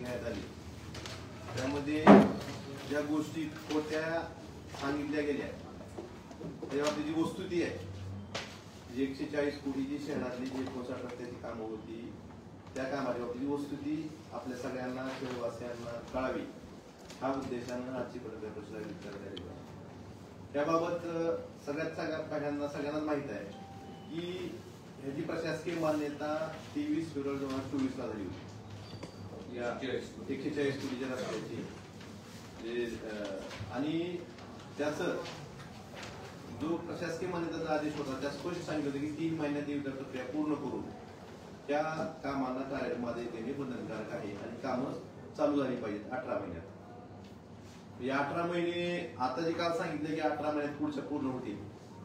घेण्यात आली त्यामध्ये ज्या गोष्टी कोट्या सांगितल्या गेल्या तेव्हा त्याची वस्तुती आहे जी 140 कोटीची शहरातली जी 59% कामं होती त्या कामाच्या बाबतीची वस्तुती आपल्या सगळ्यांना शहरवासियांना कळावी हा उद्देशानं आजची पत्रकार परिषद करण्यात आली आहे. त्याबाबत सगळ्यांना माहित आहे की ह्याची प्रशासकीय मान्यता 23 फेब्रुवारी 2024 ला झाली होती या 140 कोटीच्या रस्त्याची आणि त्याचं जो प्रशासकीय मान्यतेचा आदेश होता त्या स्पष्ट सांगितलं होतं की 3 महिन्यात ही प्रक्रिया पूर्ण करून त्या कामांना कार्यक्रमात देणे बंधनकारक आहे आणि कामं चालू झाली पाहिजेत 18 महिन्यात. या 18 महिने आता जे काल सांगितलं की 18 महिन्यात पुढच्या पूर्ण होतील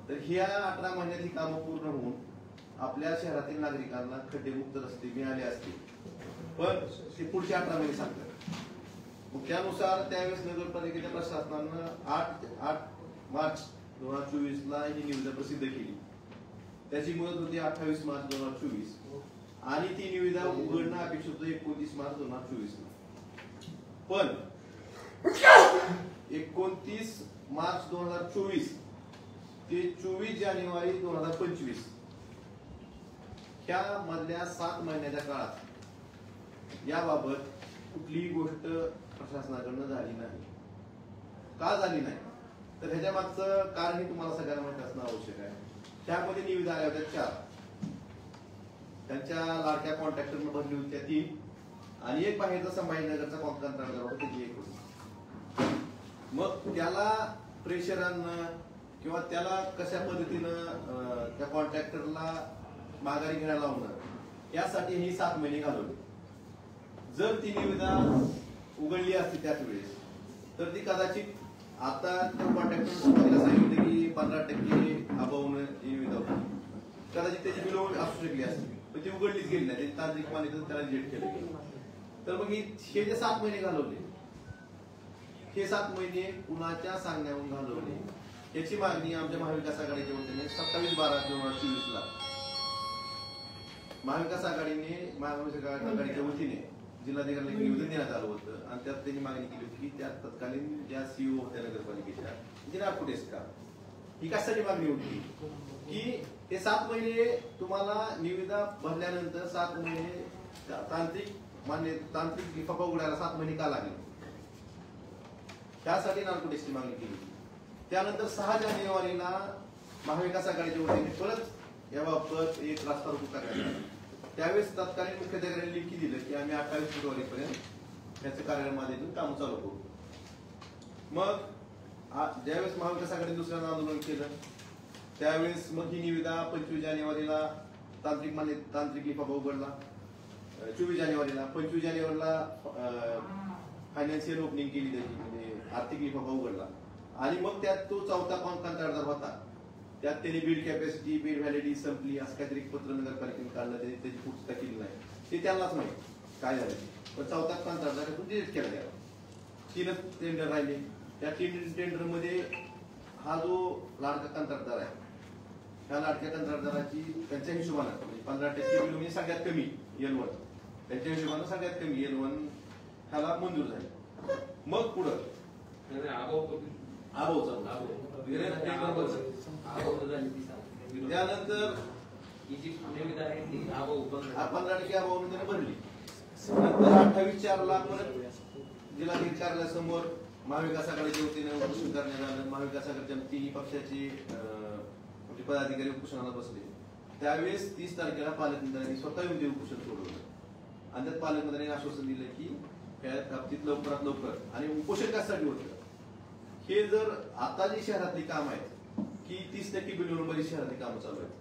तर ह्या 18 महिन्यात ही कामं पूर्ण होऊन आपल्या शहरातील नागरिकांना खड्डेमुक्त रस्ते मिळाले असतील पण ते पुढचे 18 महिने सांगतात. मग त्यानुसार त्यावेळेस नगरपालिकेच्या प्रशासनानं 8 मार्च 2024 ला ही निविदा प्रसिद्ध केली. त्याची मुदत होती 28 मार्च 2024 आणि ती निविदा उघडणं अपेक्षित होतं 29 मार्च 2024 ला. पण 29 मार्च 2024 ते 24 जानेवारी 2025 ह्या मधल्या 7 महिन्याच्या काळात याबाबत कुठलीही गोष्ट प्रशासनाकडून झाली नाही. का झाली नाही तर ह्याच्या मागचं कारणही तुम्हाला सगळ्यांना माहिती असणं आवश्यक आहे. त्यामध्ये निविदा आल्या होत्या 4 त्यांच्या लाडक्या कॉन्ट्रॅक्टरनं भरली होत्या 3 आणि एक बाहेरचा संभाजीनगरचा कॉन्ट्रॅक्टर होता त्याची 1 होती. मग त्याला प्रेशरांना किंवा त्याला कशा पद्धतीनं त्या कॉन्ट्रॅक्टरला माघारी घ्यायला लावणं यासाठी ही 7 महिने घालवले. जर ती निविदा उघडली असती त्याच वेळेस तर ती कदाचित आता त्या कॉन्ट्रॅक्टरने सांगितलं की 15% अभावनं निविदा होती कदाचित त्याची बिल असू शकली असती पण ती उघडलीच गेली नाही. त्याची तांत्रिक मान्यता त्याला रिजेक्ट केलं गेलं. तर मग हे जे 7 महिने घालवले हे 7 महिने कुणाच्या सांगण्यावरून घालवले याची मागणी आमच्या महाविकास आघाडीच्या वतीने 27/12/2024 ला महाविकास आघाडीच्या वतीने जिल्हाधिकाऱ्यांना निवेदन देण्यात आलं होतं आणि त्यात त्यांनी मागणी केली होती की त्या तत्कालीन ज्या सीओ होत्या नगरपालिकेच्या जिना कुटेस्का ही कशासाठी मागणी होती की हे 7 महिने तुम्हाला निविदा भरल्यानंतर 7 महिने तांत्रिक लिफाफा उघडायला 7 महिने का लागले त्यासाठी नानकुटेसची मागणी केली. त्यानंतर 6 जानेवारीला महाविकास आघाडीच्या वतीने परत याबाबत एक रास्ता रोको करण्यात आला. त्यावेळेस तत्कालीन मुख्याधिकाऱ्यांनी लिखी दिलं की आम्ही 28 फेब्रुवारी पर्यंत त्याचं कार्यक्रमातून काम चालू करू. मग ज्यावेळेस महाविकास आघाडीने दुसऱ्यांदा आंदोलन केलं त्यावेळेस मग ही निविदा 25 जानेवारीला तांत्रिक लिफाफा उघडला. 24 जानेवारीला 25 जानेवारीला फायनान्शियल ओपनिंग केली त्याची म्हणजे आर्थिक लिफाफा उघडला आणि मग त्यात तो 4था कंत्राटदार होता त्यात त्यांनी बीड कॅपॅसिटी बीड व्हॅलिडिटी संपली असं काहीतरी पत्र नगरपालिकेने काढलं त्याची पूर्तता केली नाही ते त्यांनाच माहिती काय झालं. पण 4था कंत्राटदार डिलीट केला गेला. 3च टेंडर राहिले. त्या 3 टेंडर मध्ये हा जो लाडका कंत्राटदार आहे ह्या लाडक्या कंत्राटदाराची त्यांच्या हिशोबानं म्हणजे 15% बिल म्हणजे सगळ्यात कमी L1 त्यांच्या हिशोबानं सगळ्यात कमी L1 ह्याला मंजूर झाली. मग पुढं त्यानंतर 15% अभाव त्याने भरली. नंतर 28/4 परत जिल्हाधिकारी कार्यालयासमोर महाविकास आघाडीच्या वतीने उपोषण करण्यात आलं. महाविकास आघाडीच्या 3 पक्षाचे पदाधिकारी उपोषणाला बसले. त्यावेळेस 30 तारखेला पालकमंत्र्यांनी स्वतः येऊन ते उपोषण सोडवलं आणि त्यात पालकमंत्र्यांनी आश्वासन दिलं की त्या बाबतीत लवकरात लवकर आणि उपोषण कशासाठी होतं हे जर आता जी शहरातली काम आहेत की 30% बिलियन बरीच शहरातली कामं चालू आहेत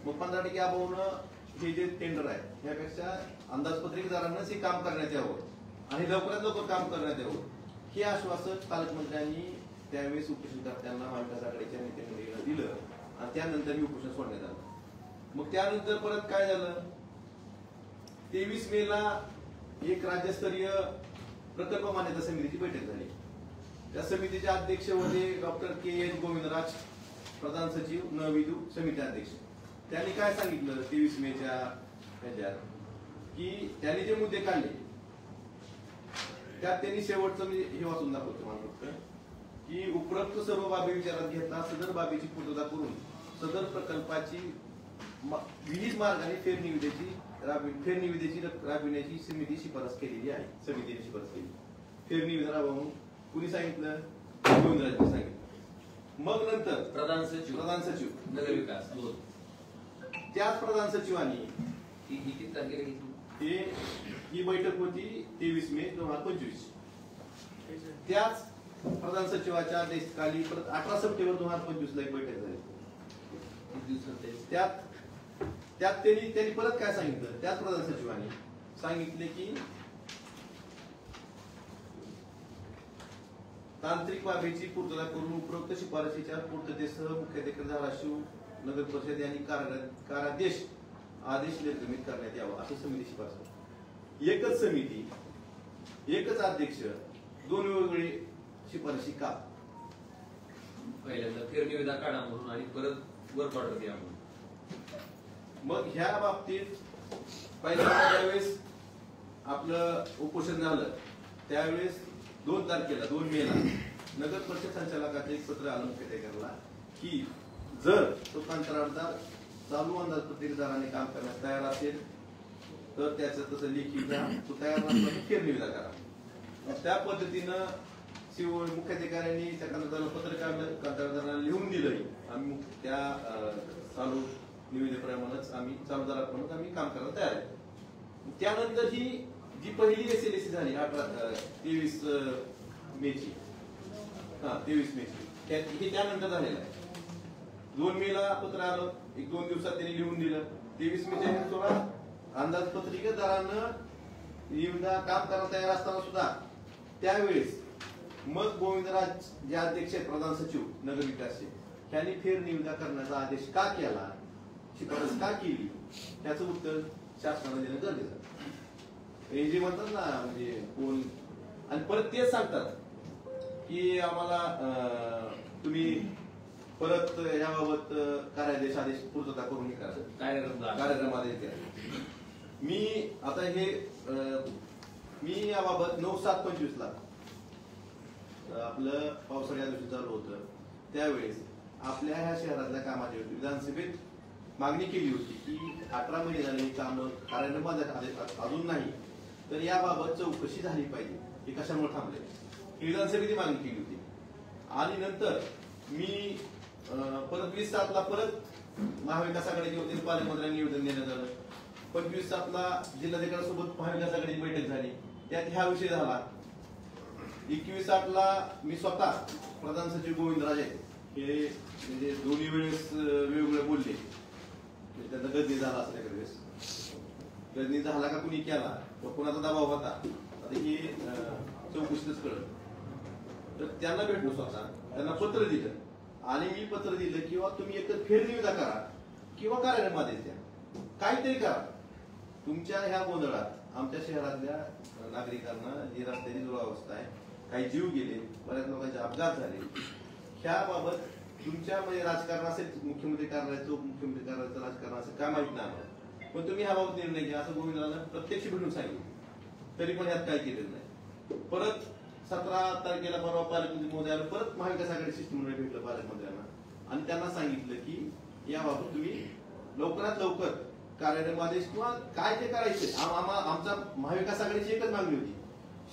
मग 15% अभावनं हे जे टेंडर आहे त्यापेक्षा अंदाजपत्रकदारांनाच हे काम करण्यात यावं आणि लवकरात लवकर काम करण्यात यावं हे आश्वासन पालकमंत्र्यांनी त्यावेळेस उपोषणकर्त्यांना महाविकास आघाडीच्या नेत्यांना दिलं आणि त्यानंतर हे उपोषण सोडण्यात आलं. मग त्यानंतर परत काय झालं 23 मेला एक राज्यस्तरीय प्रकल्प मान्यता समितीची बैठक झाली. त्या समितीचे अध्यक्ष होते डॉक्टर KN गोविंदराज प्रधान सचिव नविदू समिती अध्यक्ष. त्यांनी काय सांगितलं 23 मेच्या ह्याच्यात की त्यांनी जे मुद्दे काढले त्यात त्यांनी शेवटचं म्हणजे हे वाचून दाखवतो मला फक्त की उपरोक्त सर्व बाबी विचारात घेता सदर बाबीची पूर्तता करून सदर प्रकल्पाची विविध मार्गाने फेरनिविदेची राबविण्याची समिती शिफारस केलेली आहे. समितीने शिफारस केली. फेरनिविदा राबवून कुणी सांगितलं? गोविंदराजांनी सांगितलं. मग नंतर प्रधान सचिव नगर विकास त्याच प्रधान सचिवांनी ही किती तारखेला घेतली? ही बैठक होती 23 मे 2025. त्याच प्रधान सचिवाच्या आदेशाखाली 18 सप्टेंबर 2025 ला एक बैठक झाली. त्यात त्यांनी परत काय सांगितलं? त्याच प्रधान सचिवांनी सांगितले की तांत्रिक बाबीची पूर्तता करून उपरोक्त शिफारशीच्या पूर्ततेसह मुख्याधिकारी धाराशिव नगर परिषद यांनी कार्यादेश आदेश निर्गमित करण्यात यावा अशी समिती शिफारस. एकच समिती, एकच अध्यक्ष, दोन वेगवेगळी शिफारशी का? पहिल्यांदा फेरनिविदा काढा म्हणून आणि परत वर पाठवत या म्हणून. मग ह्या बाबतीत पहिल्यांदा ज्यावेळेस आपलं उपोषण झालं त्यावेळेस 2 तारखेला 2 मेला नगर परिषद संचालकाचे एक पत्र आलं मुख्याधिकाऱ्याला की जर तो कंत्राटदार चालू अंदाजपत्रकाने काम करण्यास तयार असेल तर त्याचं तसं लेखी घ्या, तो तयार नसला तर फेरनिविदा करा. त्या पद्धतीनं मुख्याधिकाऱ्यांनी त्या कंत्राटदाराला पत्र काढलं, कंत्राटदाराला लिहून दिलं. आम्ही त्या चालू निविदेप्रमाणेच आम्ही चालूदाराप्रमाणेच आम्ही काम करायला तयार आहे. त्यानंतर ही जी पहिली SLAC झाली 23 मेची 23 मेची हे त्यानंतर झालेलं आहे. 2 मेला पत्र आलं, 1-2 दिवसात त्यांनी लिहून दिलं. 23 मेच्या थोडा अंदाजपत्रिकेदारानं निविदा काम करायला तयार असताना सुद्धा त्यावेळेस मग गोविंदराज जे अध्यक्ष आहेत प्रधान सचिव नगर विकासचे त्यांनी फेरनिविदा करण्याचा आदेश का केला, शिफारस का केली, त्याचं उत्तर शासनाने देणं गरजेचं. हे जे म्हणतात ना म्हणजे कोण आणि परत तेच सांगतात की आम्हाला तुम्ही परत याबाबत कार्यादेश आदेश पूर्तता करून कार्यक्रम आदेश द्या. मी याबाबत 9/7/25 ला आपलं पावसाळी अधिवेशन चालू होतं त्यावेळेस आपल्या ह्या शहरातल्या कामाची विधानसभेत मागणी केली होती की 18 महिने झाले ही कामं कार्यान्वयनात अजून नाही तर याबाबत चौकशी झाली पाहिजे. हे कशामुळे थांबले ही विधानसभेची मागणी केली होती. आणि नंतर मी परत 20/7 ला परत महाविकास आघाडीचे होते पालकमंत्र्यांनी निवेदन देण्यात आलं. 25/7 ला जिल्हाधिकाऱ्यांसोबत महाविकास आघाडीची बैठक झाली, त्यात हा विषय झाला. 21/8 ला मी स्वतः प्रधान सचिव गोविंदराजे हे म्हणजे दोन्ही वेळेस वेगवेगळे बोलले. त्यांचा गजनी झाला असल्या वेळेस गजनी झाला का कुणी केला व कोणाचा दबाव होता आता हे चौकशीतच कळलं. तर त्यांना भेटलो स्वतः, त्यांना पत्र दिलं आणि मी पत्र दिलं किंवा तुम्ही एकतर फेरनिविदा करा किंवा कार्यालयामध्ये द्या, काहीतरी करा. तुमच्या ह्या गोंधळात आमच्या शहरातल्या नागरिकांना जी रस्त्याची दुरावस्था आहे, काही जीव गेले, बऱ्याच लोकांचे अपघात झाले, ह्याबाबत तुमच्या म्हणजे राजकारण असेल, मुख्यमंत्री कार्यालयाचं उपमुख्यमंत्री कार्यालयाचं राजकारण असेल काय माहित नाही, पण तुम्ही ह्याबाबत निर्णय घ्या असं गोविंदरानं प्रत्यक्ष भेटून सांगितलं. तरी पण यात काय केलेलं नाही. परत 17 तारखेला परवा पालकमंत्री महोदयाला परत महाविकास आघाडी शिष्टमंडळ भेटलं पालकमंत्र्यांना आणि त्यांना सांगितलं की याबाबत तुम्ही लवकरात लवकर कार्यालय आदेश किंवा काय ते करायचे. आमचा महाविकास आघाडीची एकच मागणी होती,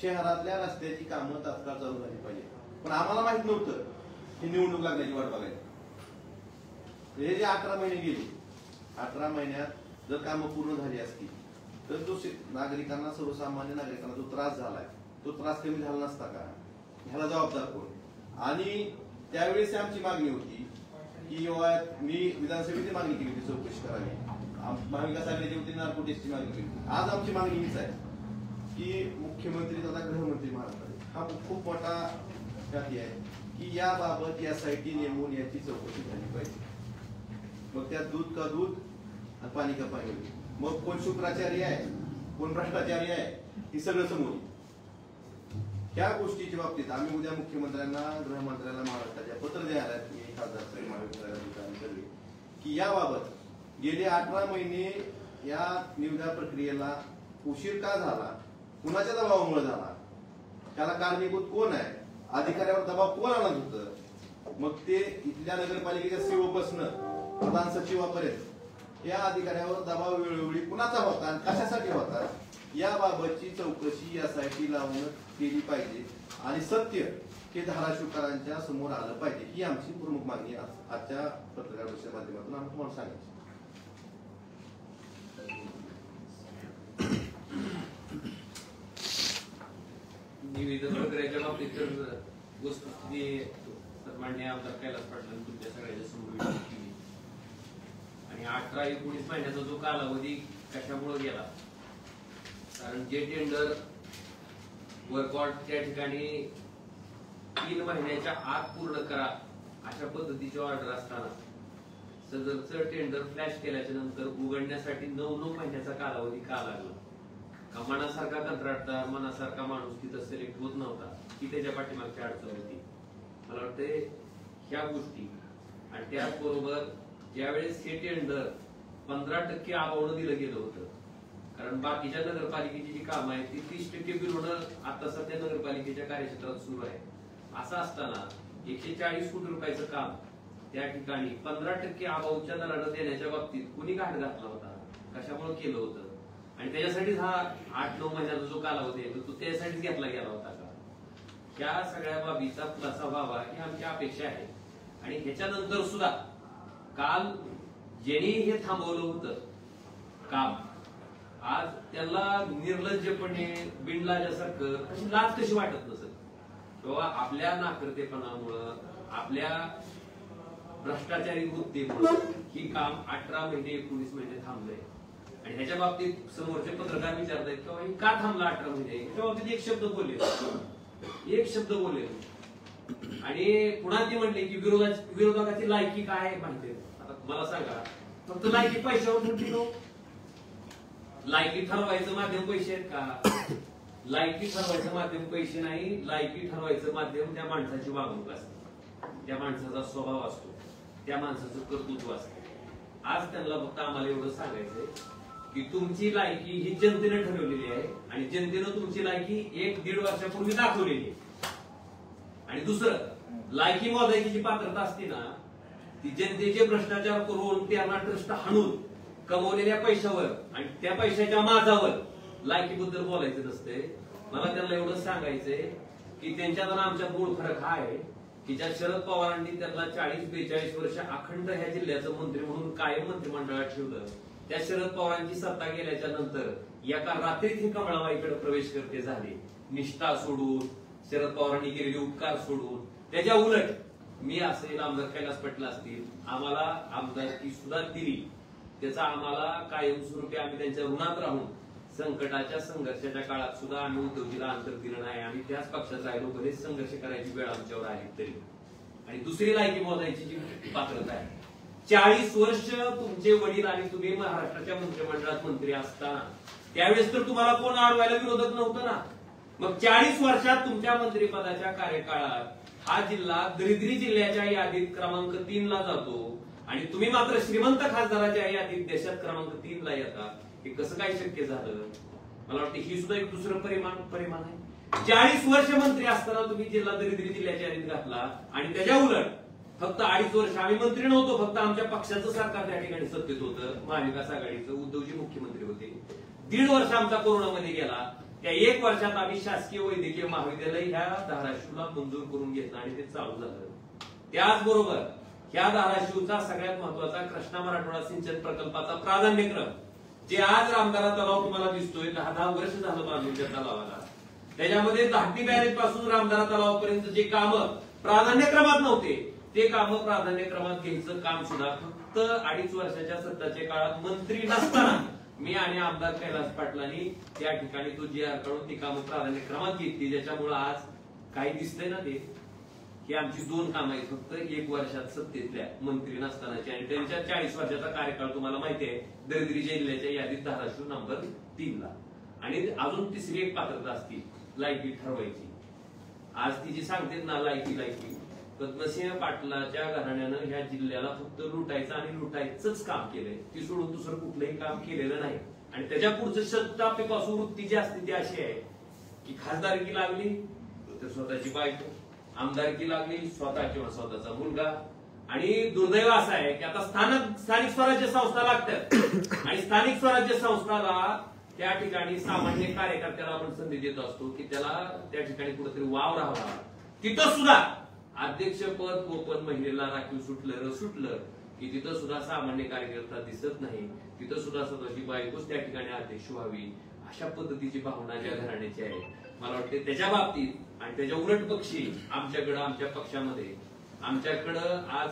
शहरातल्या रस्त्याची कामं तात्काळ चालू झाली पाहिजे. पण आम्हाला माहित नव्हतं ही निवडणूक लागण्याची वाट बघायची. हे जे 18 महिने गेले, 18 महिन्यात जर कामं पूर्ण झाली असती तर जो नागरिकांना, सर्वसामान्य नागरिकांना जो त्रास झालाय तो त्रास कमी झाला नसता का? ह्याला जबाबदार कोण? आणि त्यावेळेस आमची मागणी होती की मी विधानसभेची मागणी केली होती चौकशी करावी, महाविकास आघाडीची होती नार्कोटिक्सची मागणी केली. आज आमची मागणी हीच आहे की मुख्यमंत्री तथा गृहमंत्री महाराष्ट्राचे हा खूप मोठा आहे की याबाबत SIT नेमून याची चौकशी झाली पाहिजे. मग त्यात दूध का दूध आणि पाणी का पाणी. मग कोण शुक्राचार्य आहे, कोण भ्रष्टाचारी आहे, ही सगळं समोर. त्या गोष्टीच्या बाबतीत आम्ही उद्या मुख्यमंत्र्यांना, गृहमंत्र्यांना महाराष्ट्राच्या पत्र द्यायला की याबाबत गेले 18 महिने या निविदा प्रक्रियेला उशीर का झाला, कुणाच्या दबावामुळे झाला, त्याला कारणीभूत कोण आहे, अधिकाऱ्यावर दबाव कोण आणत होतं, मग ते इथल्या नगरपालिकेच्या सीओ पासनं प्रधान सचिवापर्यंत या अधिकाऱ्यावर दबाव वेळोवेळी कुणाचा होता आणि कशासाठी होता याबाबतची चौकशी यासाठी लावून केली पाहिजे आणि सत्य हे धाराशिवकरांच्या समोर आलं पाहिजे, ही आमची प्रमुख मागणी आजच्या पत्रकार परिषदेच्या माध्यमातून आम्ही तुम्हाला सांगायची. निवेदन प्रक्रियेच्या बाबतीत तर वस्तुस्थिती मान्य आमदार कैलास पाटलांनी तुमच्या सगळ्यांच्या समोर केली आणि 18-19 महिन्याचा जो कालावधी कशामुळे गेला, कारण जे टेंडर वर्कआउट त्या ठिकाणी 3 महिन्याच्या आत पूर्ण करा अशा पद्धतीची ऑर्डर असताना सदरचं टेंडर फ्लॅश केल्याच्या नंतर उघडण्यासाठी 9 महिन्याचा कालावधी का लागला? का मनासारखा कंत्राटदार मनासारखा माणूस तिथं सिलेक्ट होत नव्हता की त्याच्या पाठीमागची अडचण होती? मला वाटते ह्या गोष्टी आणि त्याचबरोबर ज्यावेळेस हे टेंडर 15% अभावनं दिलं गेलं होतं, कारण बाकीच्या नगरपालिकेची जी कामं आहेत ती 30% बिल होणं आता सध्या नगरपालिकेच्या कार्यक्षेत्रात सुरू आहे. असं असताना 140 कोटी रुपयाचं काम त्या ठिकाणी 15% अभावच्या दरानं देण्याच्या बाबतीत कुणी घाट घातला होता, कशामुळे केलं होतं आणि त्याच्यासाठीच हा 8-9 महिन्याचा जो कालावधी आहे तो त्यासाठीच घेतला गेला होता का? या सगळ्या बाबीचा खुलासा व्हावा ही आमची अपेक्षा आहे. आणि ह्याच्यानंतर सुद्धा काल ज्यांनी हे थांबवलं होतं काम, आज त्याला निर्लज्जपणे बिनलाजासारखं कशी लाज कशी वाटत नसेल किंवा आपल्या नाकर्तेपणामुळं आपल्या भ्रष्टाचारी वृत्तीमुळे ही काम 18-19 महिने थांबलंय. आणि ह्याच्या बाबतीत समोरचे पत्रकार विचारतायत किंवा हे का थांबला 18 महिने, ह्याच्या बाबतीत एक शब्द बोलले आणि पुन्हा ती म्हणले की विरोधकाची लायकी काय आहे माहिती. आता मला सांगा, फक्त लायकी पैशावर मोठी नो, लायकी ठरवायचं माध्यम पैसे आहेत का? लायकी ठरवायचं माध्यम पैसे नाही, लायकी ठरवायचं माध्यम त्या माणसाची वागणूक असते, त्या माणसाचा स्वभाव असतो, त्या माणसाचं कर्तृत्व असतं. आज त्यांना फक्त आम्हाला एवढं सांगायचंय की तुमची लायकी ही जनतेने ठरवलेली आहे आणि जनतेनं तुमची लायकी 1-1.5 वर्षापूर्वी दाखवलेली आहे. आणि दुसरं, लायकी मोजायची जी पात्रता असते ना ती जनतेचे भ्रष्टाचार करून त्यांना ट्रस्ट हाणून कमवलेल्या पैशावर आणि त्या पैशाच्या माझावर लायकीबद्दल बोलायचं नसते. मला त्यांना एवढं सांगायचंय की त्यांच्यात आणि आमच्यात मूळ फरक हा आहे की ज्या शरद पवारांनी त्यांना 40-42 वर्ष अखंड ह्या जिल्ह्याचं मंत्री म्हणून कायम मंत्रिमंडळात ठेवलं, त्या शरद पवारांची सत्ता गेल्याच्या नंतर एका रात्रीत ही कमळाबाईकडे प्रवेश करते झाले. निष्ठा सोडून, शरद पवारांनी केलेले उपकार सोडून, त्याच्या उलट मी असेल, आमदार कैलास पाटील असतील, आम्हाला आमदारकी सुद्धा दिली. त्याचा आम्हाला कायमस्वरूपी आम्ही त्यांच्या ऋणात राहून संकटाच्या संघर्षाच्या काळात सुद्धा आम्ही उद्योगीला अंतर दिलं नाही. आम्ही त्याच पक्षात राहिलो, बरेच संघर्ष करायची वेळ आमच्यावर आली तरी. आणि दुसरी लायकी मोजायची जी पात्रता आहे, 40 वर्ष तुमचे वडील आणि तुम्ही महाराष्ट्राच्या मंत्रिमंडळात मंत्री असताना त्यावेळेस तर तुम्हाला कोण अडवायला विरोधक नव्हतं ना. मग 40 वर्षात तुमच्या मंत्रिपदाच्या कार्यकाळात हा जिल्हा दरिद्री जिल्ह्याच्या यादीत क्रमांक 3 ला जातो आणि तुम्ही मात्र श्रीमंत खासदाराच्या यादीत देशात क्रमांक 3 ला येता. हे कसं काय शक्य झालं? मला वाटतं ही सुद्धा एक दुसरं परिमाण आहे. 40 वर्ष मंत्री असताना तुम्ही जिल्हा दरिद्री जिल्ह्याच्या यादीत घातला आणि त्याच्या उलट फक्त 2.5 वर्ष आम्ही मंत्री नव्हतो, फक्त आमच्या पक्षाचं सरकार त्या ठिकाणी सत्तेत होतं, महाविकास आघाडीचं, उद्धवजी मुख्यमंत्री होते. 1.5 वर्ष आमचा कोरोनामध्ये गेला. त्या 1 वर्षात आम्ही शासकीय वैद्यकीय महाविद्यालय ह्या धाराशिवला मंजूर करून घेतलं आणि ते चालू झालं. त्याचबरोबर ह्या धाराशिवचा सगळ्यात महत्वाचा कृष्णा मराठवाडा सिंचन प्रकल्पाचा प्राधान्यक्रम, जे आज रामदारा तलाव तुम्हाला दिसतोय, 10 वर्ष झालं बांधून त्या तलावाला, त्याच्यामध्ये धाकटी बॅरेज पासून रामदारा तलावापर्यंत जे कामं प्राधान्यक्रमात नव्हते ते कामं प्राधान्यक्रमात घ्यायचं काम सुद्धा फक्त 2.5 वर्षाच्या सत्ताच्या काळात मंत्री नसताना मी आणि आमदार कैलास पाटलांनी त्या ठिकाणी तो GR काढून ती कामं प्राधान्यक्रमात घेतली. ज्याच्यामुळे आज काही दिसतंय ना ते ही आमची 2 कामं आहेत फक्त 1 वर्षात सत्तेतल्या मंत्री नसतानाची. आणि त्यांच्या 40 वर्षाचा कार्यकाळ तुम्हाला माहिती आहे, दरिद्री जिल्ह्याच्या यादीत धाराशिव नंबर 3 ला. आणि अजून तिसरी एक पात्रता असती लायकी ठरवायची. आज ती जी सांगते ना लायकी, पद्मसिंह पाटलाच्या घराण्यानं ह्या जिल्ह्याला फक्त लुटायचं आणि लुटायचंच काम केलंय, ती सोडून दुसरं कुठलंही काम केलेलं नाही. आणि त्याच्या पुढचं शताब्दीपासून वृत्ती जी असते ती अशी आहे की खासदारकी लागली तर स्वतःची बायको, आमदारकी लागली स्वतः किंवा स्वतःचा मुलगा. आणि दुर्दैव असं आहे की आता स्थानिक स्वराज्य संस्था लागतात आणि स्थानिक स्वराज्य संस्थाला त्या ठिकाणी सामान्य कार्यकर्त्याला आपण संधी देत असतो की त्याला त्या ठिकाणी कुठेतरी वाव राहावा. तिथं सुद्धा अध्यक्षपद ओपन महिलेला राखीव सुटलं की तिथं सुद्धा सामान्य कार्यकर्ता दिसत नाही. तिथं सुद्धा स्वतःची बायकोच त्या ठिकाणी अध्यक्ष व्हावी अशा पद्धतीची भावना ज्या घराण्याची आहे. मला वाटते त्याच्या बाबतीत आणि त्याच्या उलट पक्षी आमच्याकडं, आमच्या पक्षामध्ये आमच्याकडं आज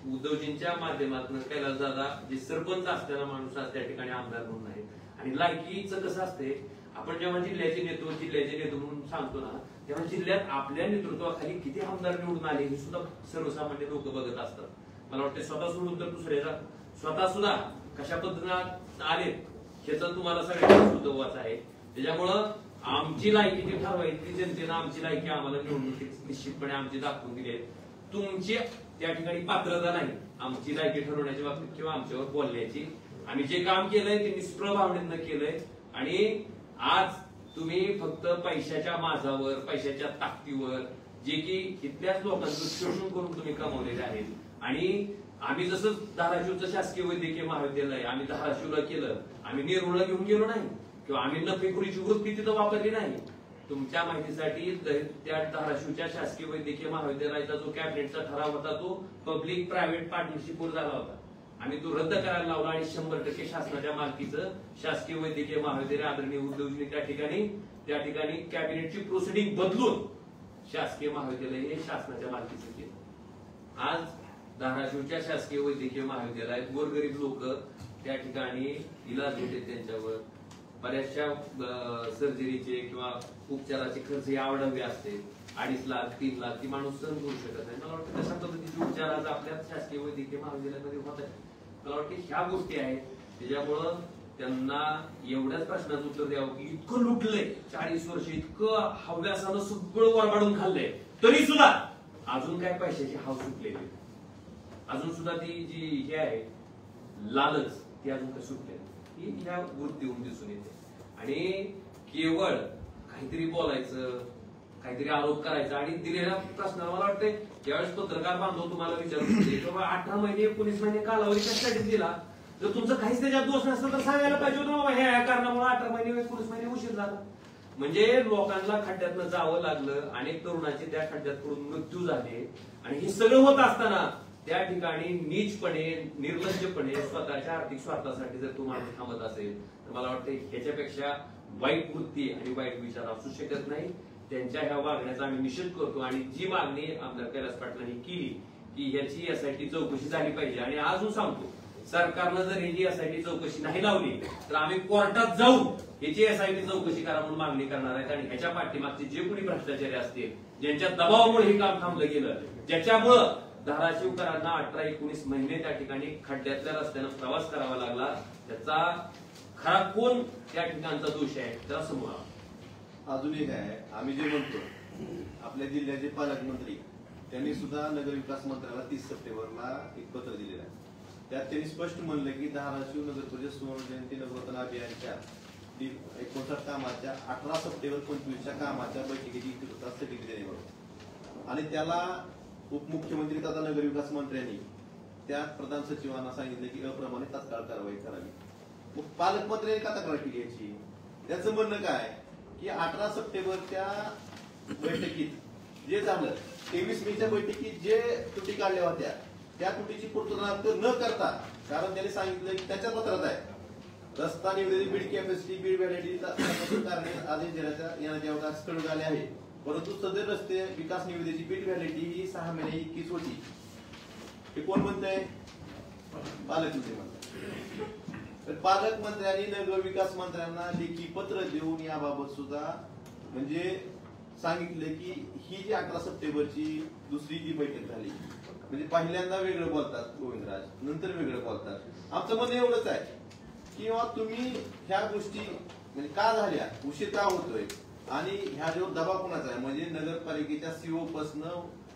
उद्धवजींच्या माध्यमातून कैलासदादा जे सरपंच असलेला माणूस आज त्या ठिकाणी आमदार म्हणून आहे. आणि लायकीचं कसं असते, आपण जेव्हा जिल्ह्याचे नेतो म्हणून सांगतो ना, तेव्हा जिल्ह्यात आपल्या नेतृत्वाखाली किती आमदार निवडून आले हे सुद्धा सर्वसामान्य लोक बघत असतात. मला वाटतं स्वतः सोडून तर दुसऱ्याचा स्वतः सुद्धा कशा पद्धतीने आले ह्याचं तुम्हाला सगळ्यांना सुतवाच आहे. त्याच्यामुळं आमची लायकी ती ठरवायची, जनतेनं आमची लायकी आम्हाला निवडणुकीत निश्चितपणे आमची दाखवून दिली आहे. तुमची त्या ठिकाणी पात्रता नाही आमची लायकी ठरवण्याच्या बाबतीत किंवा आमच्यावर बोलण्याची. आम्ही जे काम केलंय ते निष्प्रभ भावनेनं केलंय आणि आज तुम्ही फक्त पैशाच्या माझावर, पैशाच्या ताकदीवर जे की इथल्याच लोकांचं शोषण करून तुम्ही कमवलेले आहेत. आणि आम्ही जसं धाराशिवचं शासकीय वैद्यकीय महाविद्यालय आम्ही धाराशिवला केलं, आम्ही नेरूळला घेऊन गेलो नाही किंवा आम्ही नफेखोरीची वृत्ती तिथं वापरली नाही. तुमच्या माहितीसाठी त्या धाराशिवच्या शासकीय वैद्यकीय महाविद्यालयाचा जो कॅबिनेटचा ठराव होता तो पब्लिक प्रायव्हेट पार्टनरशिपवर झाला होता. आम्ही तो रद्द करायला लावला आणि 100% शासनाच्या मालकीचं शासकीय वैद्यकीय महाविद्यालय आदरणीय उद्धवजींनी त्या ठिकाणी कॅबिनेटची प्रोसिडिंग बदलून शासकीय महाविद्यालय हे शासनाच्या मालकीचं केलं. आज धाराशिवच्या शासकीय वैद्यकीय महाविद्यालयात गोरगरीब लोक त्या ठिकाणी इलाज होते, त्यांच्यावर बऱ्याचशा सर्जरीचे किंवा उपचाराचे खर्च आवडावे असते. 2.5 लाख 3 लाख ती माणूस सहन करू शकत नाही. मला वाटतं तशा पद्धतीचे उपचार आज आपल्या शासकीय वैद्यकीय महाविद्यालयामध्ये होत आहे. मला वाटतं ह्या गोष्टी आहेत त्याच्यामुळं त्यांना एवढ्याच प्रश्नाचं उत्तर द्यावं की इतकं लुटलंय 40 वर्ष, इतकं हव्यासानं सगळं वरबाडून खाल्लंय, तरी सुद्धा अजून काय पैशाची हाव सुटलेली, अजून सुद्धा ती जी हे आहे लालच ती अजून काय सुटलेली ही ह्या वृत्तीहून दिसून येते. आणि केवळ काहीतरी बोलायचं, काहीतरी आरोप करायचा आणि दिलेल्या प्रश्नाला मला वाटते ज्यावेळेस पत्रकार बांधव तुम्हाला विचारतो 18 महिने 19 महिने कालावधी कशासाठी दिला, जर तुमचं काहीच त्याच्यात दोष नसतं तर सांगायला पाहिजे होतं बाबा ह्या कारणामुळे 18 महिने 19 महिने उशीर झाला. म्हणजे लोकांना खड्ड्यातनं जावं लागलं, अनेक तरुणाचे त्या खड्ड्यात पडून मृत्यू झाले. आणि हे सगळं होत असताना त्या ठिकाणी नीचपणे, निर्लज्जपणे स्वतःच्या आर्थिक स्वार्थासाठी जर तुम्हाला थांबत असेल तर मला वाटतं ह्याच्यापेक्षा वाईट वृत्ती आणि वाईट विचार असू शकत नाही. त्यांच्या ह्या वागण्याचा आम्ही निषेध करतो आणि जी मागणी आमदार कैलास पाटलांनी केली की ह्याची एसआयटी चौकशी झाली पाहिजे. आणि अजून सांगतो, सरकारनं जर ह्याची एसआयटी चौकशी नाही लावली तर आम्ही कोर्टात जाऊन ह्याची एसआयटी चौकशी करा म्हणून मागणी करणार आहेत. आणि ह्याच्या पाठीमागचे जे कोणी भ्रष्टाचारी असतील, ज्यांच्या दबावामुळे हे काम थांबलं गेलं, ज्याच्यामुळं धाराशिवकरांना 18-19 महिने त्या ठिकाणी खड्ड्यातल्या रस्त्यानं प्रवास करावा लागला, त्याचा खरा कोण त्या ठिकाणचा दोष आहे त्याला समोर. अजून एक आहे, आम्ही जे म्हणतो आपल्या जिल्ह्याचे पालकमंत्री त्यांनी सुद्धा नगरविकास मंत्र्याला 30 सप्टेंबरला एक पत्र दिलेलं आहे. त्यात त्यांनी स्पष्ट म्हणलं की धाराशिव नगर परिषद सुवर्ण जयंती नवरत्न अभियानच्या 59 कामाच्या 18 सप्टेंबर 25च्या कामाच्या बैठकीची स्थगिती देण्याबाबत आणि त्याला उपमुख्यमंत्री तथा नगरविकास मंत्र्यांनी त्या प्रधान सचिवांना सांगितलं की अप्रमाणित तात्काळ कारवाई करावी. मग पालकमंत्र्यांनी का तक्रार केली याची? त्याचं म्हणणं काय की 18 सप्टेंबरच्या बैठकीत जे झालं, 23 मेच्या बैठकीत जे त्रुटी काढल्या होत्या त्या त्रुटीची पूर्तता न करता, कारण त्यांनी सांगितलं की त्याच्या पत्रात आहे रस्ता निवेदित बीड कॅपॅसिटी बीड व्हॅलिडिटी कारणे आदेश देण्याच्या येण्याच्या अवकाश कळून आले आहे, परंतु सदर रस्ते विकास निविदेची बीड व्हॅलिडिटी ही 6 महिने इतकीच होती. हे कोण म्हणतंय? पालकमंत्री म्हणतात. पालकमंत्र्यांनी नगर विकास मंत्र्यांना लेखी पत्र देऊन याबाबत सुद्धा म्हणजे सांगितले की ही जी 18 सप्टेंबरची दुसरी जी बैठक झाली, म्हणजे पहिल्यांदा वेगळं बोलतात गोविंदराज, नंतर वेगळं बोलतात. आमचं म्हणणं एवढंच आहे की तुम्ही ह्या गोष्टी म्हणजे का झाल्या, उशीर का होतोय आणि ह्या जो दबाव कोणाचा आहे, म्हणजे नगरपालिकेच्या सीओ पासून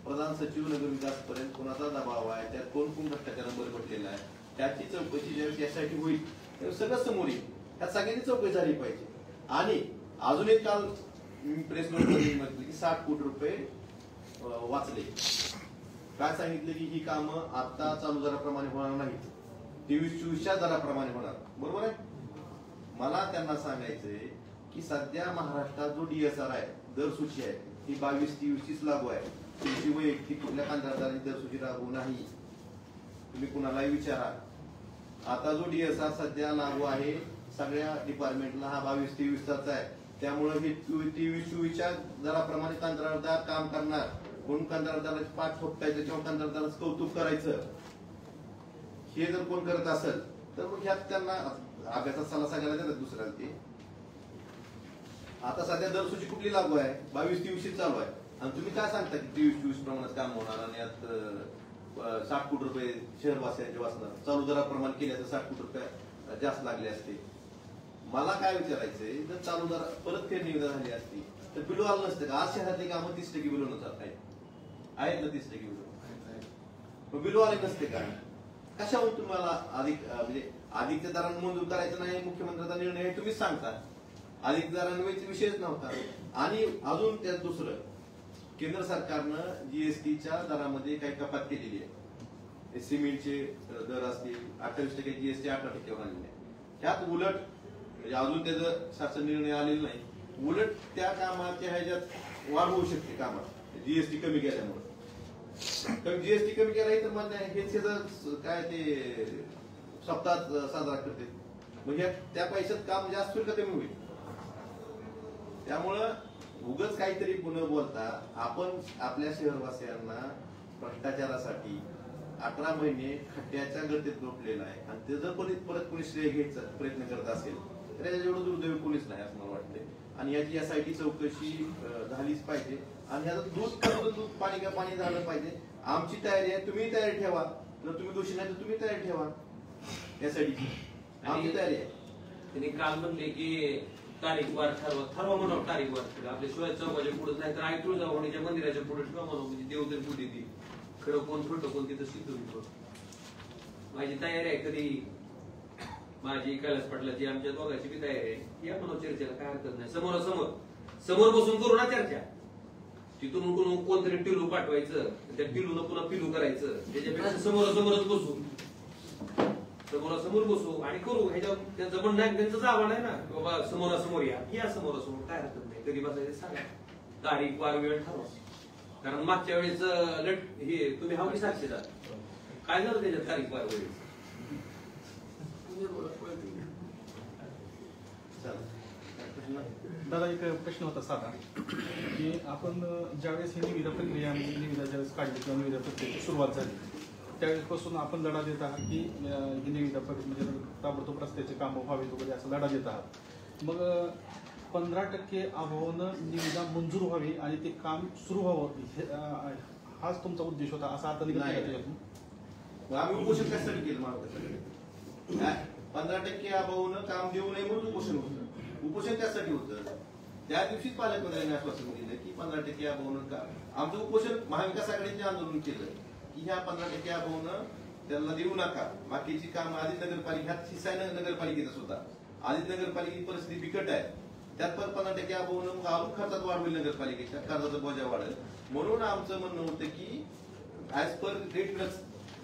प्रधान सचिव नगर विकास पर्यंत कोणाचा दबाव आहे, त्यात कोण कोण भ्रष्टाचारानं बरबटलेला आहे, त्याची चौकशी ज्यावेळेस यासाठी होईल त्यावेळेस सगळं समोर येईल. ह्या सगळ्यांनी चौकशी झाली पाहिजे. आणि अजून एक काल मी प्रेस नोटमध्ये म्हटलं की 60 कोटी रुपये वाचले. काय सांगितलं की ही कामं आता चालू दराप्रमाणे होणार नाहीत, 23-24च्या दराप्रमाणे होणार. बरोबर आहे. मला त्यांना सांगायचंय की सध्या महाराष्ट्रात जो DSR आहे, दर सूची आहे, ही 22-23चीच लागू आहे. तुमची वैयक्तिक कुठल्या कंत्राटदाराची दर सूची लागू नाही. तुम्ही कुणालाही विचारा. आता जो DSR सध्या लागू आहे सगळ्या डिपार्टमेंटला हा 22-23चाच आहे. त्यामुळे हे 23-24च्या दराप्रमाणे कंत्राटदार काम करणार. म्हणून कंत्राटदाराची पाठ ठोकतायचं किंवा कंत्राटदाराचं कौतुक करायचं, हे जर कोण करत असेल तर मग ह्यात त्यांना अभ्यासात सल्ला सांगायला देतात दुसऱ्याला. ते आता सध्या दर सूची कुठली लागू आहे, 22-23 चालू आहे. आणि तुम्ही काय सांगता की 23-24 प्रमाणात काम होणार आणि यात 60 कोटी रुपये शहरवासियांचे वाचणार. चालू दराप्रमाणे केल्या तर 60 कोटी रुपये जास्त लागले असते. मला काय विचारायचंय, जर चालू दर परत फेर निविदा झाली असती तर बिलो आलं नसतं का? आज शहरातली कामं 30% बिलो नसतात आहेत ना, 30% बिलो. बिलो आले नसते का? कशावरून तुम्हाला अधिक म्हणजे अधिकच्या दराने मंजूर करायचं नाही, मुख्यमंत्र्यांचा निर्णय आहे तुम्हीच सांगता. अधिक दरांचा विषयच नव्हता. आणि अजून त्यात दुसरं, केंद्र सरकारनं जीएसटीच्या दरामध्ये काही कपात केलेली आहे. सिमेंटचे दर असतील 28% जीएसटी 18% वाढलेले आहे. ह्यात उलट म्हणजे अजून त्याचं शासन निर्णय आलेला नाही. उलट त्या कामाच्या ह्याच्यात वाढ होऊ शकते कामात जीएसटी कमी केल्यामुळे. जीएसटी कमी केला तर म्हणजे हेच काय ते सप्ताह साजरा करते, म्हणजे त्या पैशात काम जास्त होईल का कमी होईल? त्यामुळं उगाच काहीतरी पुन्हा बोलता. आपण आपल्या शहरवासियांना भ्रष्टाचारासाठी 18 महिने खड्ड्याच्या गर्दीत लोटलेला आहे. आणि ते जर परत कोणी श्रेय घ्यायचा प्रयत्न करत असेल तर याच्या जेवढं दुर्दैवी कोणीच नाही असं मला वाटतंय. आणि याची SIT चौकशी झालीच पाहिजे. आणि ह्याचं दूध पाणी का पाणी झालं पाहिजे. आमची तयारी आहे, तुम्ही तयारी ठेवा. जर तुम्ही दोषी नाही तर तुम्ही तयारी ठेवा. यासाठी आमची तयारी आहे. त्यांनी काल म्हणले की तारीखवार ठरवा म्हणून तारीखवार आपल्या शिवाय चौकाच्या पुढे नाही तर आई तुळजाभवानीच्या मंदिराच्या पुढे ठेवा म्हणून, म्हणजे देवतरी पुढे ती खरं कोण खोटं कोण तिथं सिद्ध. माझी तयारी आहे. कधी माझी कैलास पाटलाची आमच्या दोघांची बी तयारी आहे. या म्हणून चर्चेला काय हरकत नाही. समोर बसून करू ना चर्चा. तिथून उठून कोणतरी टिलू पाठवायचं, त्या टिलूनं पुन्हा पिलू करायचं. त्याच्यापेक्षा समोरासमोरच बसू, समोरासमोर बसू आणि करू. ह्याच्या त्यांचं म्हणणं आहे, त्यांचं आव्हान आहे ना की बाबा समोरासमोर या समोरासमोर काय हरकत नाही. कधी बसायचं सांगा, तारीख वार वेळ ठरवा. कारण मागच्या वेळेस हे तुम्ही हा साक्षीदार काय झालं त्याच्यात तारीख वार वेळेस. दादा एक प्रश्न होता साधा की आपण ज्यावेळेस ही निविदा प्रक्रिया निविदा ज्यावेळेस काढली किंवा निविदा प्रक्रियेची सुरुवात झाली त्यावेळेसपासून आपण लढा देत आहात की ही निविदा म्हणजे ताबडतोब रस्त्याचे कामं व्हावीत वगैरे असं लढा देत आहात. मग 15% अभावानं निविदा मंजूर व्हावी आणि ते काम सुरू व्हावं हाच तुमचा उद्देश होता असं आता निघत आम्ही उपोषण कशासाठी केलं? महाराष्ट्रासाठी 15% अभावानं काम देऊ नये म्हणून उपोषण होतं. उपोषण त्यासाठी होतं. त्या दिवशीच पालकमंत्र्यांनी आश्वासन दिलं की 15% अभावानं काम. आमचं उपोषण महाविकास आघाडीने आंदोलन केलं की ह्या 15% अभावानं त्यांना देऊ नका. बाकीची काम आदित्य नगरपालिकेत हिस्सा नगरपालिकेचा सुद्धा आदित्य नगरपालिकेची परिस्थिती बिकट आहे. त्यात पण 15% अभावानं मग अजून खर्चात वाढ होईल, नगरपालिकेच्या कर्जाचा बोजा वाढेल. म्हणून आमचं म्हणणं होतं की ऍज पर डेटनच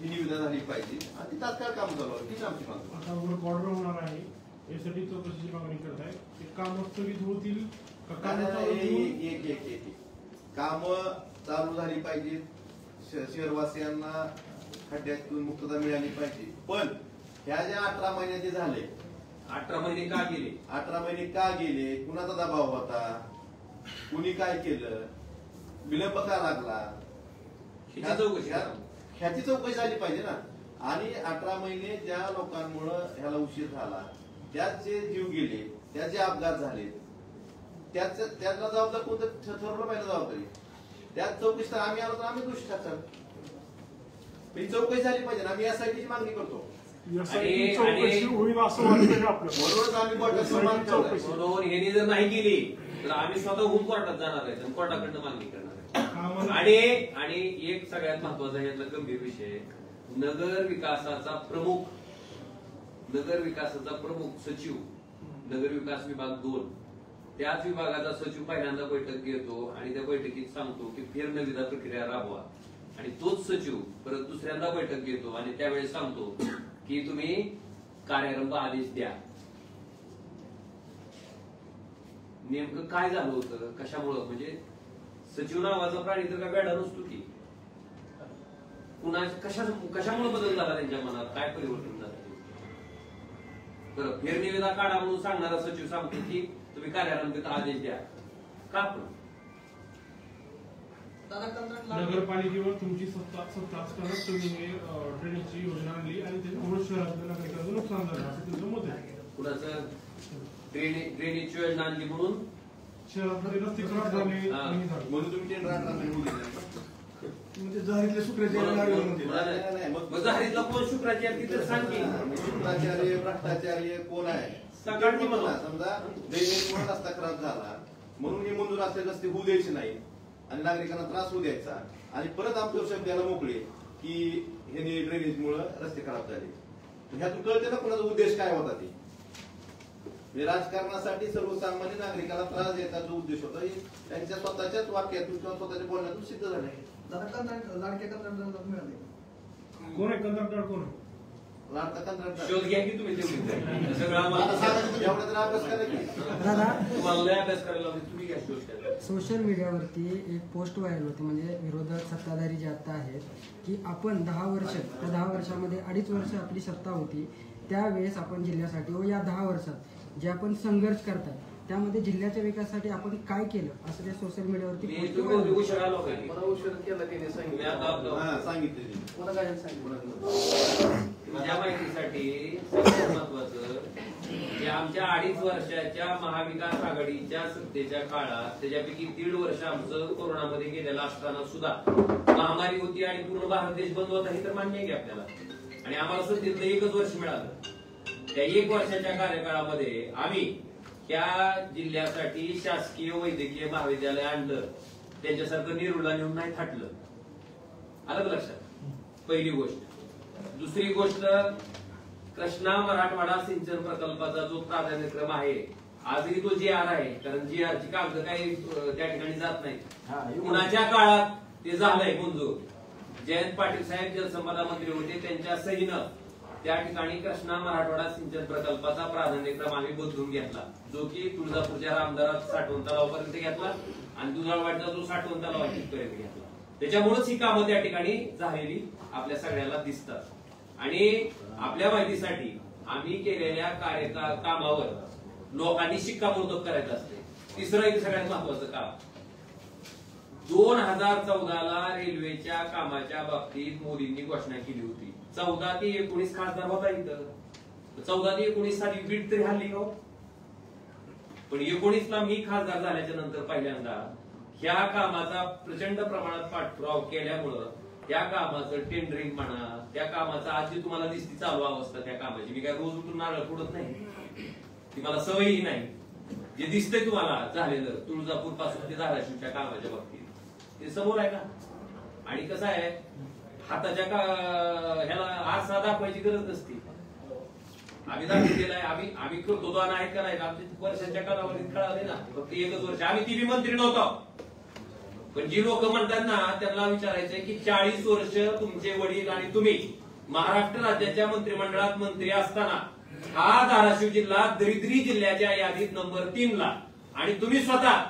ही निविदा झाली पाहिजे आणि ती तात्काळ काम चालू आहे. तीच आमची मागणी. आता वर्क ऑर्डर होणार आहे यासाठी चौकशीची मागणी करत आहे. ते काम स्थगित होतील काम चालू झाली पाहिजे. शहरवासियांना खड्ड्यातून मुक्तता मिळाली पाहिजे. पण ह्या ज्या 18 महिन्याचे झाले, 18 महिने का गेले? 18 महिने का गेले? कुणाचा दबाव होता? कुणी काय केलं? विलंब का लागला? ह्याची चौकशी झाली पाहिजे ना. आणि 18 महिने ज्या लोकांमुळे ह्याला उशीर झाला, त्यात जे जीव गेले, त्यात जे अपघात झाले, त्यातला जबाबदार कोणतं ठरवलं पाहिजे जबाबदारी. त्यात चौकशी तर आम्ही आलो तर आम्ही दोषी ठरतो. ही चौकशी झाली पाहिजे. आम्ही यासाठीची मागणी करतो. होईल असं वाटतं म्हणूनच आम्ही बरोबर यांनी जर नाही केली तर आम्ही स्वतःहून कोर्टात जाणार आहे आणि कोर्टाकडनं मागणी करणार आहे. आणि एक सगळ्यात महत्वाचा यातला गंभीर विषय, नगर विकासाचा प्रमुख सचिव, नगर विकास विभाग 2 त्याच विभागाचा सचिव पहिल्यांदा बैठक घेतो आणि त्या बैठकीत सांगतो की फेरनिविदा प्रक्रिया राबवा, आणि तोच सचिव परत दुसऱ्यांदा बैठक घेतो आणि त्यावेळेस सांगतो की तुम्ही कार्यारंभ आदेश द्या. नेमकं काय झालं होतं, कशामुळं? म्हणजे सचिव नावाचा प्राणी तर काय वेडा नसतो की, कशामुळे बदल झाला त्यांच्या मनात, काय परिवर्तन झालं? बरं, फेरनिविदा काढा म्हणून सांगणारा सचिव सांगतो की तुम्ही कार्यारंभित आदेश द्या. का? पण नगरपालिकेवर तुमची सत्ता असताना तुम्ही ड्रेनेजची योजना आणली आणि त्याच्यामुळे शहरातल्या नागरिकांचं नुकसान झालं असं तुमचं मत आहे? कुणाचं ड्रेनेजची योजना आणली म्हणून शहरातले रस्ते खराब झाले म्हणून तुम्ही टेंडर आणला म्हणजे जहारीतले शुक्राचार्य मग जहारीतला कोण शुक्राचार्य तर सांग की. शुक्राचार्य भ्रष्टाचार्य कोण आहे? सगळ्यांनी म्हणा. समजा ड्रेनेजमुळे रस्ता खराब झाला म्हणून हे मंजूर असलेले रस्ते होऊ द्यायचे नाही आणि नागरिकांना त्रास होऊ द्यायचा, आणि परत आमच्यावर शब्द द्यायला मोकळे की हे ड्रेनेजमुळे रस्ते खराब झाले. ह्यातून कळते ना कोणाचा उद्देश काय होता ते. राजकारणासाठी सर्वसामान्य नागरिकाला त्रास द्यायचा जो उद्देश होता त्यांच्या स्वतःच्याच वाक्यातून किंवा स्वतःच्या बोलण्यातून सिद्ध झालं. लाडक्या कंत्राटदाराला मिळाले. कोण आहे कंत्राटदार? कोण आहे? लाडका कंत्राटदार शोध घ्या की तुम्ही तेवढी सगळं आम्हाला एवढा तर अभ्यास करा की. तुम्हाला लय अभ्यास करायला लावते, तुम्ही घ्या शोध घ्या. सोशल मीडियावरती एक पोस्ट व्हायरल होती, म्हणजे विरोधक सत्ताधारी जे आता आहेत की आपण 10 वर्ष, त्या 10 वर्षामध्ये 2.5 वर्ष आपली सत्ता होती, त्यावेळेस आपण जिल्ह्यासाठी व या 10 वर्षात जे आपण संघर्ष करतात त्यामध्ये जिल्ह्याच्या विकासासाठी आपण काय केलं असं ते सोशल मीडियावरती उशीर आलो काय? तुझ्या माहितीसाठी सगळ्यात महत्वाचं की आमच्या 2.5 वर्षाच्या महाविकास आघाडीच्या सत्तेच्या काळात त्याच्यापैकी 1.5 वर्ष आमचं कोरोनामध्ये गेलेलं असताना सुद्धा महामारी होती आणि पूर्ण भारत देश बंद होता, हे तर मान्य आहे की आपल्याला. आणि आम्हाला सत्तेतलं 1च वर्ष मिळालं. त्या 1 वर्षाच्या कार्यकाळामध्ये आम्ही त्या जिल्ह्यासाठी शासकीय वैद्यकीय महाविद्यालय आणलं, त्यांच्यासारखं नेरूळला नेऊन नाही थाटलं. आलं लक्षात? पहिली गोष्ट. दुसरी गोष्ट, कृष्णा मराठवाडा सिंचन प्रकल्पाचा जो प्राधान्यक्रम आहे आजही तो GR आहे, कारण GR ची कागद काही त्या ठिकाणी जात नाही. कुणाच्या काळात ते झालंय मंजूर? जयंत पाटील साहेब जलसंपदा मंत्री होते, त्यांच्या सहीनं त्या ठिकाणी कृष्णा मराठवाडा सिंचन प्रकल्पाचा प्राधान्यक्रम आम्ही बदलून घेतला, जो की तुळजापूरच्या रामदारात साठवण तलावापर्यंत घेतला आणि दुधाळवाडचा जो साठवण तलाव तिथपर्यंत घेतला. त्याच्यामुळेच ही कामं त्या ठिकाणी झालेली आपल्या सगळ्याला दिसतात. आणि आपल्या माहितीसाठी आम्ही केलेल्या कामावर लोकांनी शिक्कामोर्तब करायचं असते. तिसरं एक सगळ्यात महत्वाचं काम, 2014ला रेल्वेच्या कामाच्या बाबतीत मोदींनी घोषणा केली होती. 14 ते 19 खासदार होता इथं. 14 ते 19 साली बीट तरी हल्ली का? पण 19ला मी खासदार झाल्याच्या नंतर पहिल्यांदा ह्या कामाचा प्रचंड प्रमाणात पाठपुरावा केल्यामुळं त्या कामाचं टेंडरिंग म्हणा, त्या कामाचा आज जी तुम्हाला दिसती चालू अवस्था त्या कामाची, मी काय रोज उठून नारळ फोडत नाही, ती मला सवयही नाही. जे दिसतंय तुम्हाला झालेलं तुळजापूर पासून ते धाराशिवच्या कामाच्या बाबतीत ते समोर आहे का? आणि कसं आहे, हाताच्या ह्याला आरसा दाखवायची गरज नसती. आम्ही दाखवलेला आहे, आम्ही करतो तो आहे का नाही, आमच्या वर्षाच्या कालावधीत कळाले ना. फक्त 1च वर्ष आम्ही ती मंत्री नव्हतो. पण जी लोक म्हणतात ना त्यांना विचारायचंय की 40 वर्ष तुमचे वडील आणि तुम्ही महाराष्ट्र राज्याच्या मंत्रिमंडळात मंत्री असताना हा धाराशिव जिल्हा दरिद्री जिल्ह्याच्या यादीत नंबर 3ला, आणि तुम्ही स्वतः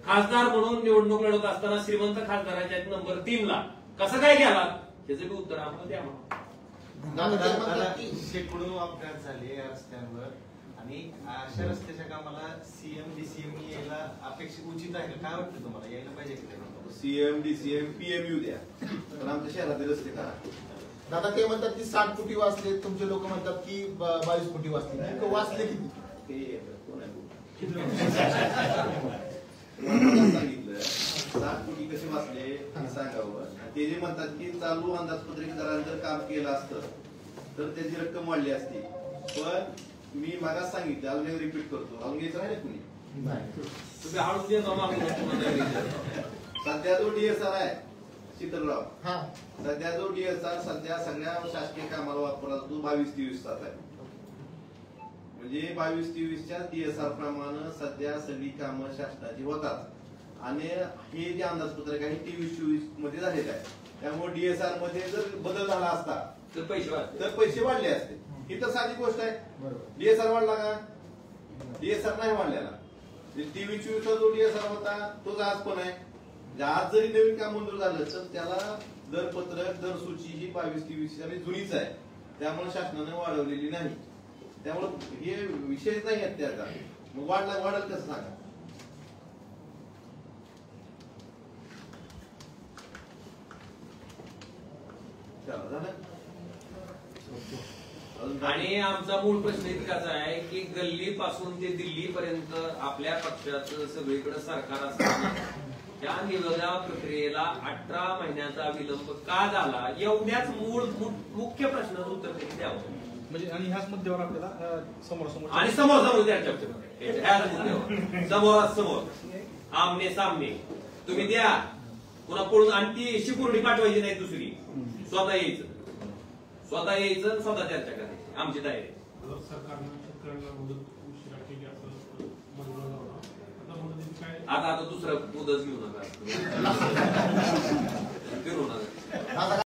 खासदार म्हणून निवडणूक लढवत असताना श्रीमंत खासदाराच्या नंबर 3ला कसं काय गेलात, याचं बी उत्तर आम्हाला द्या. शेकडो अपघात झाले या रस्त्यांवर, आणि अशा रस्त्याच्या कामाला CM DCM यायला अपेक्षित उचित आहे. काय वाटतं तुम्हाला, यायला पाहिजे की CM DCM PMU द्या, पण आमच्या शहरातले रस्ते करा. दादा ते म्हणतात की 60 कोटी वाचले, तुमचे लोक म्हणतात की 22 कोटी वाचले. नेमकं वाचले किती? सांगितलं 60 कोटी कसे वाचले हे सांगावं. ते जे म्हणतात की चालू अंदाजपत्रकात जर काम केलं असतं तर त्याची रक्कम वाढली असती. पण मी मागास सांगितलं, अजून रिपीट करतो, अजून घ्यायचं नाही कुणी. तुम्ही हळूच देतो. सध्या जो DSR आहे शीतलराव, सध्या जो DSR सध्या सगळ्या शासकीय कामाला वापरला तो 22-23 तास आहे. म्हणजे 22-23च्या DSR प्रमाणे सध्या सगळी कामं शासनाची होतात आणि हे जे अंदाजपत्रक आहे 23-24 मध्ये झालेलं आहे. त्यामुळे DSR मध्ये जर बदल झाला असता तर पैसे वाढले असते. ही तर साधी गोष्ट आहे. DSR वाढला का? DSR नाही वाढलेला. 23-24चा जो DSR होता तोच आज पण आहे. आज जरी नवीन काम मंजूर झालं तर त्याला दरपत्रक दर सूची ही 22-23 आणि जुनीच आहे. त्यामुळे शासनाने वाढवलेली नाही. त्यामुळे हे विषय नाही आहेत त्याचा. मग वाढेल कसं सांगा? झालं. आणि आमचा मूळ प्रश्न इतकाच आहे की गल्ली पासून ते दिल्ली पर्यंत आपल्या पक्षाचं सगळीकडे सरकार असताना त्या निविदा प्रक्रियेला 18 महिन्याचा विलंब का झाला एवढ्याच मुख्य प्रश्नाचं उत्तर त्यांनी द्यावं. म्हणजे आणि ह्याच मुद्द्यावर आपल्याला समोरासमोर आणि समोर समोर आमने सामने तुम्ही द्या. पुन्हा पळून आणि ती शिकुर्डी पाठवायची नाही दुसरी. स्वतः यायचं स्वतः चर्चा करायची. आमची तयारी. सरकारनं शेतकऱ्यांना मदत उशिरा केली असं म्हणलं जातं. आता दुसरं मुदत घेऊ नका फिरू नका.